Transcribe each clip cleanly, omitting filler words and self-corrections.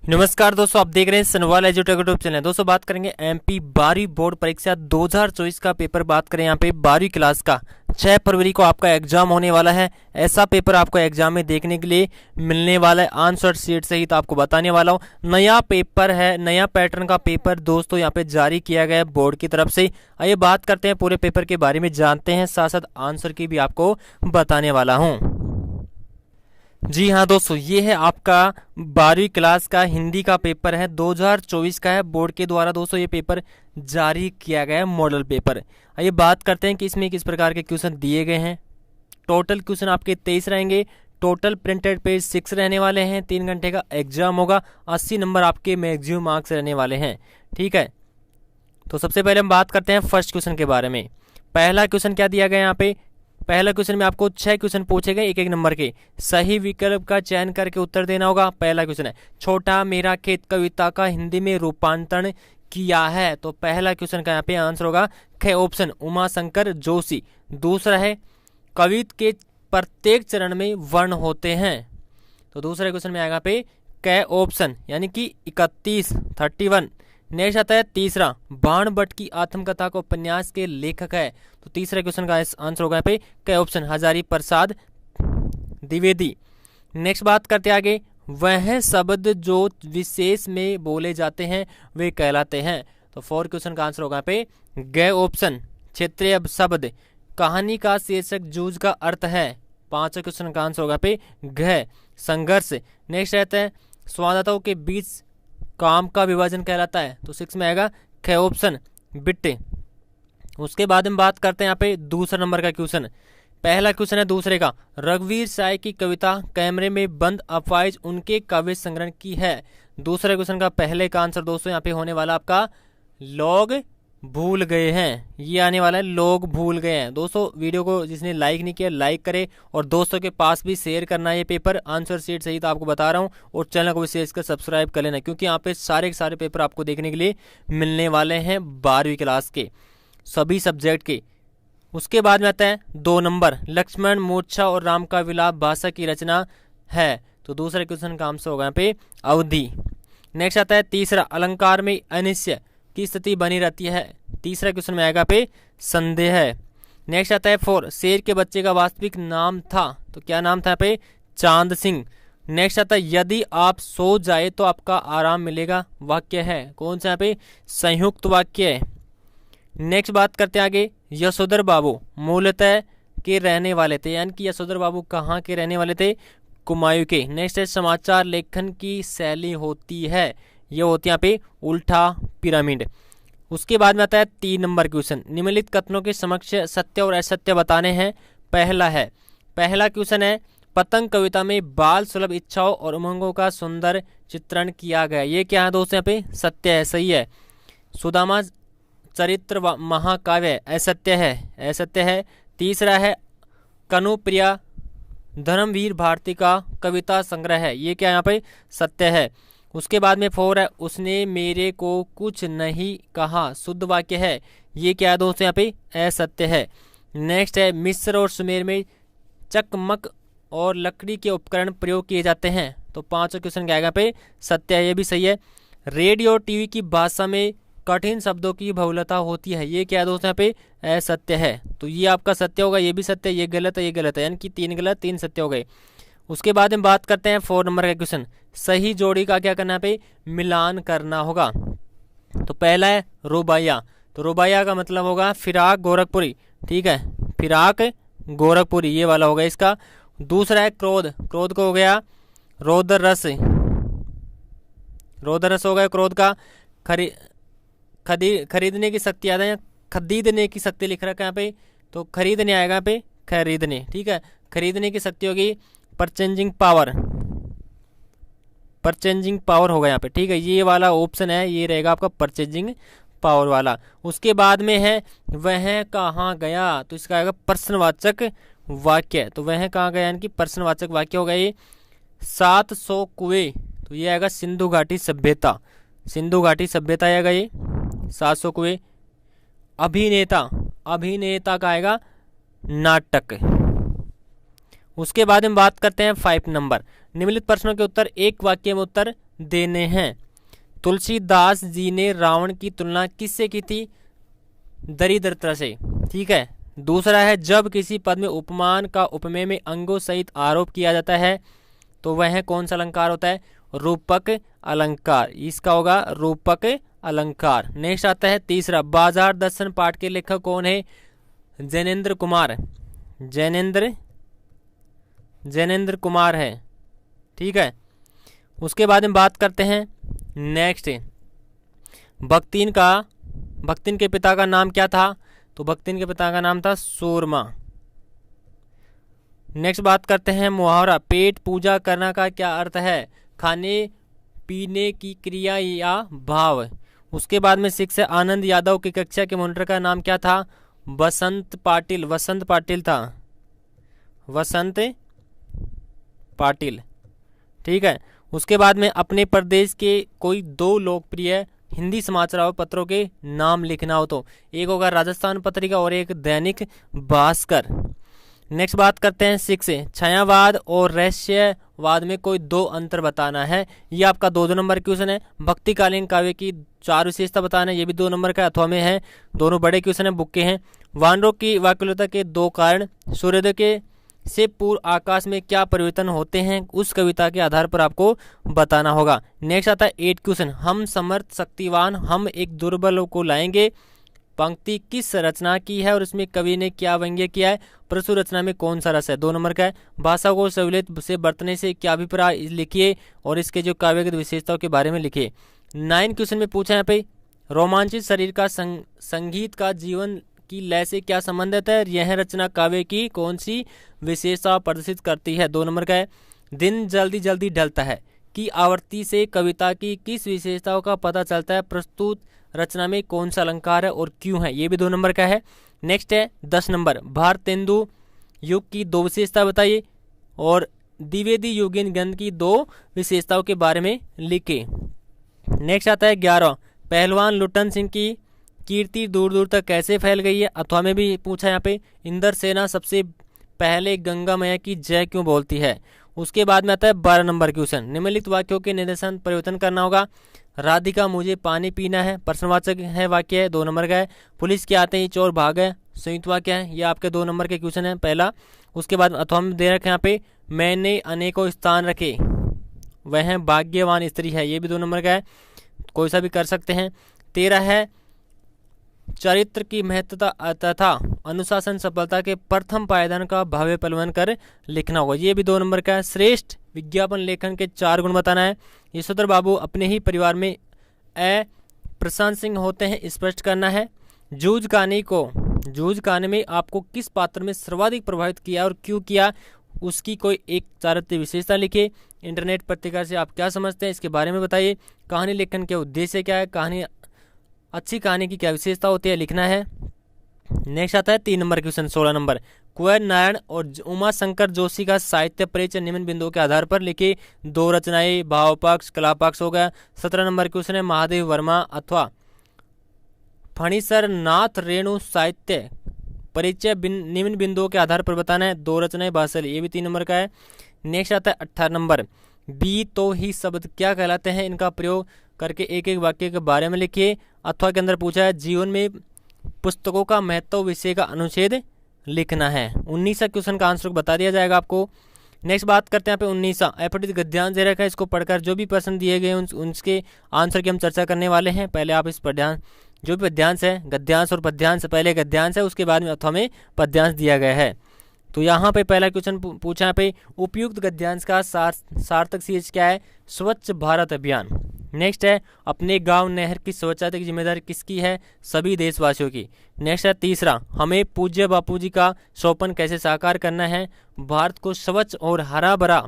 नमस्कार दोस्तों, आप देख रहे हैं सनवाल एजुटेक यूट्यूब चैनल। दोस्तों बात करेंगे एमपी 12वीं बोर्ड परीक्षा 2024 का पेपर। बात करें यहाँ पे 12वीं क्लास का 6 फरवरी को आपका एग्जाम होने वाला है। ऐसा पेपर आपको एग्जाम में देखने के लिए मिलने वाला है, आंसर शीट सहित आपको बताने वाला हूँ। नया पेपर है, नया पैटर्न का पेपर दोस्तों यहाँ पे जारी किया गया है बोर्ड की तरफ से। आइए बात करते हैं पूरे पेपर के बारे में, जानते हैं, साथ साथ आंसर की भी आपको बताने वाला हूँ। जी हाँ दोस्तों, ये है आपका 12वीं क्लास का हिंदी का पेपर है, 2024 का है। बोर्ड के द्वारा दोस्तों ये पेपर जारी किया गया है, मॉडल पेपर। आइए बात करते हैं कि इसमें किस प्रकार के क्वेश्चन दिए गए हैं। टोटल क्वेश्चन आपके 23 रहेंगे। टोटल प्रिंटेड पेज 6 रहने वाले हैं। 3 घंटे का एग्जाम होगा। 80 नंबर आपके मैक्सिमम मार्क्स रहने वाले हैं। ठीक है, तो सबसे पहले हम बात करते हैं फर्स्ट क्वेश्चन के बारे में। पहला क्वेश्चन क्या दिया गया यहाँ पे। पहला क्वेश्चन में आपको 6 क्वेश्चन पूछे गए, एक एक नंबर के। सही विकल्प का चयन करके उत्तर देना होगा। पहला क्वेश्चन है, छोटा मेरा खेत कविता का हिंदी में रूपांतरण किया है। तो पहला क्वेश्चन का यहाँ पे आंसर होगा ख ऑप्शन, उमा शंकर जोशी। दूसरा है, कविता के प्रत्येक चरण में वर्ण होते हैं। तो दूसरे क्वेश्चन में आएगा पे क ऑप्शन, यानी कि 31। नेक्स्ट आता है तीसरा, बाण भट्ट की आत्मकथा को उपन्यास के लेखक है। तो तीसरे क्वेश्चन का आंसर होगा पे क ऑप्शन, हजारी प्रसाद द्विवेदी। नेक्स्ट बात करते आगे, वह शब्द जो विशेष में बोले जाते हैं वे कहलाते हैं। तो 4 क्वेश्चन का आंसर होगा पे ग ऑप्शन, क्षेत्रीय शब्द। कहानी का शीर्षक जूझ का अर्थ है। 5 क्वेश्चन का आंसर होगा पे घ, संघर्ष। नेक्स्ट रहता है, संवाददाताओं के बीच काम का विभाजन कहलाता है। तो 6 में आएगा ख ऑप्शन, बिट्टे। उसके बाद हम बात करते हैं यहाँ पे दूसरा नंबर का क्वेश्चन। पहला क्वेश्चन है दूसरे का, रघुवीर साय की कविता कैमरे में बंद अफवाइज उनके काव्य संग्रहण की है। दूसरे क्वेश्चन का पहले का आंसर दोस्तों यहाँ पे होने वाला आपका लोग भूल गए हैं। ये आने वाला है लोग भूल गए हैं। दोस्तों वीडियो को जिसने लाइक नहीं किया लाइक करे, और दोस्तों के पास भी शेयर करना है। ये पेपर आंसर शीट सहित आपको बता रहा हूँ, और चैनल को भी शेयर कर सब्सक्राइब कर लेना, क्योंकि यहाँ पे सारे के सारे पेपर आपको देखने के लिए मिलने वाले हैं 12वीं क्लास के सभी सब्जेक्ट के। उसके बाद में आता है 2 नंबर, लक्ष्मण मूर्छा और राम का विलाप भाषा की रचना है। तो दूसरे क्वेश्चन का आंसर होगा यहाँ पे अवधि। नेक्स्ट आता है तीसरा, अलंकार में अनिश्चय की स्थिति बनी रहती है। तीसरा क्वेश्चन में आएगा पे संदेह है। नेक्स्ट आता है 4, शेर के बच्चे का वास्तविक नाम था। तो क्या नाम था यहाँ पे, चांद सिंह। नेक्स्ट आता है, यदि आप सो जाए तो आपका आराम मिलेगा, वाक्य है। कौन सा यहाँ पे, संयुक्त वाक्य है। नेक्स्ट बात करते हैं आगे, यशोधर बाबू मूलतः के रहने वाले थे, यानी कि यशोधर बाबू कहाँ के रहने वाले थे, कुमायूं के। नेक्स्ट है, समाचार लेखन की शैली होती है, ये होती है यहाँ पे उल्टा पिरामिड। उसके बाद में आता है 3 नंबर क्वेश्चन, निम्नलिखित कथनों के समक्ष सत्य और असत्य बताने हैं। पहला क्वेश्चन है, पतंग कविता में बाल सुलभ इच्छाओं और उमंगों का सुंदर चित्रण किया गया। ये क्या है दोस्तों, यहाँ पे सत्य है, सही है। सुदामा चरित्र महाकाव्य असत्य है। तीसरा है, कनुप्रिया धर्मवीर भारती का कविता संग्रह है। ये क्या यहाँ पे सत्य है। उसके बाद में 4 है, उसने मेरे को कुछ नहीं कहा, शुद्ध वाक्य है। ये क्या है दोस्तों, यहाँ पे असत्य है। नेक्स्ट है, मिस्र और सुमेर में चकमक और लकड़ी के उपकरण प्रयोग किए जाते हैं। तो 5 क्वेश्चन क्या आएगा पे सत्य है, ये भी सही है। रेडियो और टीवी की भाषा में कठिन शब्दों की बहुलता होती है। ये क्या है दोस्तों, यहाँ पे असत्य है। तो ये आपका सत्य होगा, ये भी सत्य है, ये गलत है, ये गलत है, यानी कि 3 गलत 3 सत्य हो गए। उसके बाद हम बात करते हैं 4 नंबर का क्वेश्चन, सही जोड़ी का क्या करना है पे मिलान करना होगा। तो पहला है रुबाइया। तो रुबाइया का मतलब होगा फिराक गोरखपुरी। ठीक है, फिराक गोरखपुरी ये वाला होगा इसका। दूसरा है क्रोध। क्रोध को हो गया रौद्र रस हो गया क्रोध का। खरीदने की शक्ति आता है, खरीदने की शक्ति लिख रखा है यहाँ पे, तो खरीदने आएगा यहाँ पे खरीदने। ठीक है, खरीदने की शक्ति होगी परचेंजिंग पावर होगा यहाँ पे। ठीक है, ये वाला ऑप्शन है, ये रहेगा आपका परचेंजिंग पावर वाला। उसके बाद में है वह कहाँ गया। तो इसका आएगा प्रश्नवाचक वाक्य। तो वह कहाँ गया, यानी कि प्रश्नवाचक वाक्य होगा ये। 700 कुएं, तो ये आएगा सिंधु घाटी सभ्यता आएगा ये 700 कुएं। अभिनेता का आएगा नाटक। उसके बाद हम बात करते हैं 5 नंबर, निम्नलिखित प्रश्नों के उत्तर एक वाक्य में उत्तर देने हैं। तुलसीदास जी ने रावण की तुलना किससे की थी? दरिद्रता से। ठीक है। दूसरा है, जब किसी पद में उपमान का उपमेय में अंगों सहित आरोप किया जाता है तो वह कौन सा अलंकार होता है? रूपक अलंकार। इसका होगा रूपक अलंकार। नेक्स्ट आता है तीसरा, बाजार दर्शन पाठ के लेखक कौन है? जैनेन्द्र कुमार। जैनेन्द्र कुमार है। ठीक है। उसके बाद में बात करते हैं नेक्स्ट, भक्तिन के पिता का नाम क्या था? तो भक्तिन के पिता का नाम था सूरमा। नेक्स्ट बात करते हैं मुहावरा, पेट पूजा करना का क्या अर्थ है? खाने पीने की क्रिया या भाव। उसके बाद में 6 है, आनंद यादव की कक्षा के मॉनिटर का नाम क्या था? वसंत पाटिल था। वसंत पाटिल। ठीक है। उसके बाद में अपने प्रदेश के कोई 2 लोकप्रिय हिंदी समाचार पत्रों के नाम लिखना हो तो एक होगा राजस्थान पत्रिका और एक दैनिक भास्कर। नेक्स्ट बात करते हैं 6, छायावाद और रहस्यवाद में कोई 2 अंतर बताना है। ये आपका 2 नंबर क्वेश्चन है। भक्तिकालीन काव्य की 4 विशेषता बताना है, ये भी 2 नंबर का अथवा में है। दोनों बड़े क्वेश्चन है, बुक के हैं। वानरों की वाक्यलता के 2 कारण, सूर्योदय के से पूर्व आकाश में क्या परिवर्तन होते हैं, उस कविता के आधार पर आपको बताना होगा। नेक्स्ट आता है 8 क्वेश्चन, हम समर्थ शक्तिवान हम एक दुर्बल को लाएंगे। पंक्ति किस रचना की है और इसमें कवि ने क्या व्यंग्य किया है? प्रस्तुत रचना में कौन सा रस है? 2 नंबर का है। भाषा को सहूलियत से बरतने से क्या अभिप्राय लिखिए और इसके जो काव्यगत विशेषताओं के बारे में लिखिए। 9 क्वेश्चन में पूछा यहाँ पे, रोमांचित शरीर का संगीत का जीवन की लय से क्या संबंधित है? यह रचना काव्य की कौन सी विशेषता प्रदर्शित करती है? 2 नंबर का है। दिन जल्दी जल्दी ढलता है की आवृत्ति से कविता की किस विशेषताओं का पता चलता है? प्रस्तुत रचना में कौन सा अलंकार है और क्यों है? ये भी 2 नंबर का है। नेक्स्ट है 10 नंबर, भारतेंदु युग की 2 विशेषता बताइए और द्विवेदी युगीन ग्रंथ की 2 विशेषताओं के बारे में लिखे। नेक्स्ट आता है 11, पहलवान लुटन सिंह की कीर्ति दूर दूर तक कैसे फैल गई है? अथवा में भी पूछा यहाँ पे, इंद्र सेना सबसे पहले गंगा मैया की जय क्यों बोलती है? उसके बाद में आता है 12 नंबर क्वेश्चन, निम्नलिखित वाक्यों के निर्देशन परिवर्तन करना होगा। राधिका मुझे पानी पीना है, प्रश्नवाचक है वाक्य है, 2 नंबर का है। पुलिस के आते ही चोर भाग है, संयुक्त वाक्य है, ये आपके 2 नंबर के क्वेश्चन है पहला। उसके बाद अथवा में दे रखे यहाँ पे, मैंने अनेकों स्थान रखे वह भाग्यवान स्त्री है, ये भी 2 नंबर का है, कोई सा भी कर सकते हैं। 13 है, चरित्र की महत्वता तथा अनुशासन सफलता के प्रथम पायदान का भाव्य परिवर्तन कर लिखना होगा, ये भी 2 नंबर का है। श्रेष्ठ विज्ञापन लेखन के 4 गुण बताना है। यशोधर बाबू अपने ही परिवार में अप्रशंसनीय होते हैं, स्पष्ट करना है। जूझ कहानी में आपको किस पात्र में सर्वाधिक प्रभावित किया और क्यों किया, उसकी कोई एक चारित्र्य विशेषता लिखिए। इंटरनेट पत्रिका से आप क्या समझते हैं, इसके बारे में बताइए। कहानी लेखन के उद्देश्य क्या है, अच्छी कहानी की क्या विशेषता होती है, लिखना है। नेक्स्ट आता है 3 नंबर क्वेश्चन 16 नंबर, कुंवर नारायण और उमा शंकर जोशी का साहित्य परिचय निम्न बिंदुओं के आधार पर लिखिए। 2 रचनाएं, भाव पक्ष, कला पक्ष हो गया। 17 नंबर क्वेश्चन है, महादेव वर्मा अथवा फणीसर नाथ रेणु साहित्य परिचय निम्न बिंदुओं के आधार पर बताना है। 2 रचनाएं भाषा, ये भी 3 नंबर का है। नेक्स्ट आता है 18 नंबर, बी तो ही शब्द क्या कहलाते हैं, इनका प्रयोग करके एक एक वाक्य के बारे में लिखिए। अथवा के अंदर पूछा है, जीवन में पुस्तकों का महत्व विषय का अनुच्छेद लिखना है। 19 क्वेश्चन का आंसर बता दिया जाएगा आपको। नेक्स्ट बात करते हैं यहाँ पे 19 अपठित गद्यांश दे रखा है, इसको पढ़कर जो भी प्रश्न दिए गए उनके आंसर की हम चर्चा करने वाले हैं। पहले आप इस पद्यांश, जो भी पद्यांश है, गद्यांश और पद्यांश, पहले गद्यांश है उसके बाद में अथवा में पद्यांश दिया गया है। तो यहाँ पे पहला क्वेश्चन पूछा यहाँ पे, उपयुक्त गद्यांश का सार्थक शीर्ष क्या है, स्वच्छ भारत अभियान। नेक्स्ट है, अपने गांव नहर की स्वच्छता की जिम्मेदारी किसकी है, सभी देशवासियों की। नेक्स्ट है तीसरा, हमें पूज्य बापूजी का स्वप्न कैसे साकार करना है, भारत को स्वच्छ और हरा भरा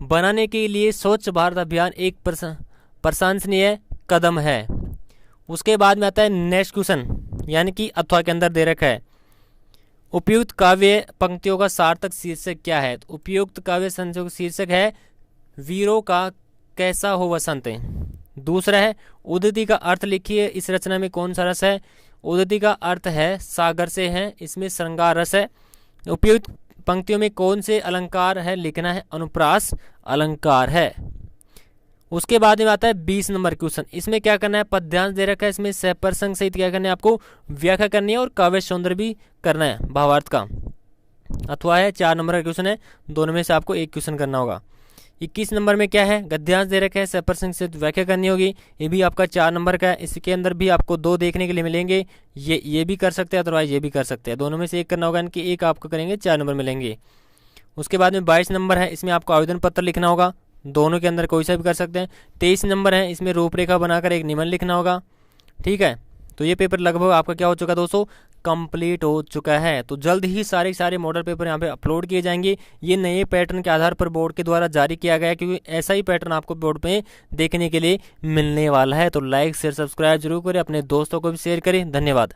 बनाने के लिए स्वच्छ भारत अभियान एक प्रशंसनीय कदम है। उसके बाद में आता है नेक्स्ट क्वेश्चन, यानी कि अथवा के अंदर दे रखा है, उपयुक्त काव्य पंक्तियों का सार्थक शीर्षक क्या है। तो उपयुक्त काव्य संयोग शीर्षक है, वीरों का कैसा हो वसंत। दूसरा है, उद्धति का अर्थ लिखिए, इस रचना में कौन सा रस है। उद्धति का अर्थ है सागर से है, इसमें श्रृंगार रस है। उपयुक्त पंक्तियों में कौन से अलंकार है लिखना है, अनुप्रास अलंकार है। उसके बाद में आता है 20 नंबर क्वेश्चन। इसमें क्या करना है, पद्यांश दे रखा है, इसमें सह प्रसंग सहित क्या करना है, आपको व्याख्या करनी है और काव्य सौंदर्य भी करना है भावार्थ का। अथवा है 4 नंबर का क्वेश्चन है, दोनों में से आपको एक क्वेश्चन करना होगा। 21 नंबर में क्या है, गद्यांश दे रखा है, सह प्रसंग सहित व्याख्या करनी होगी, ये भी आपका 4 नंबर का है। इसके अंदर भी आपको 2 देखने के लिए मिलेंगे, ये भी कर सकते हैं, अदरवाइज ये भी कर सकते हैं, दोनों में से एक करना होगा, इनकी एक आपको करेंगे 4 नंबर मिलेंगे। उसके बाद में 22 नंबर है, इसमें आपको आवेदन पत्र लिखना होगा, दोनों के अंदर कोई सा भी कर सकते हैं। 23 नंबर है, इसमें रूपरेखा बनाकर एक निबंध लिखना होगा। ठीक है, तो ये पेपर लगभग आपका क्या हो चुका है दोस्तों, कंप्लीट हो चुका है। तो जल्द ही सारे मॉडल पेपर यहाँ पे अपलोड किए जाएंगे। ये नए पैटर्न के आधार पर बोर्ड के द्वारा जारी किया गया है, क्योंकि ऐसा ही पैटर्न आपको बोर्ड पे देखने के लिए मिलने वाला है। तो लाइक शेयर सब्सक्राइब जरूर करें, अपने दोस्तों को भी शेयर करें। धन्यवाद।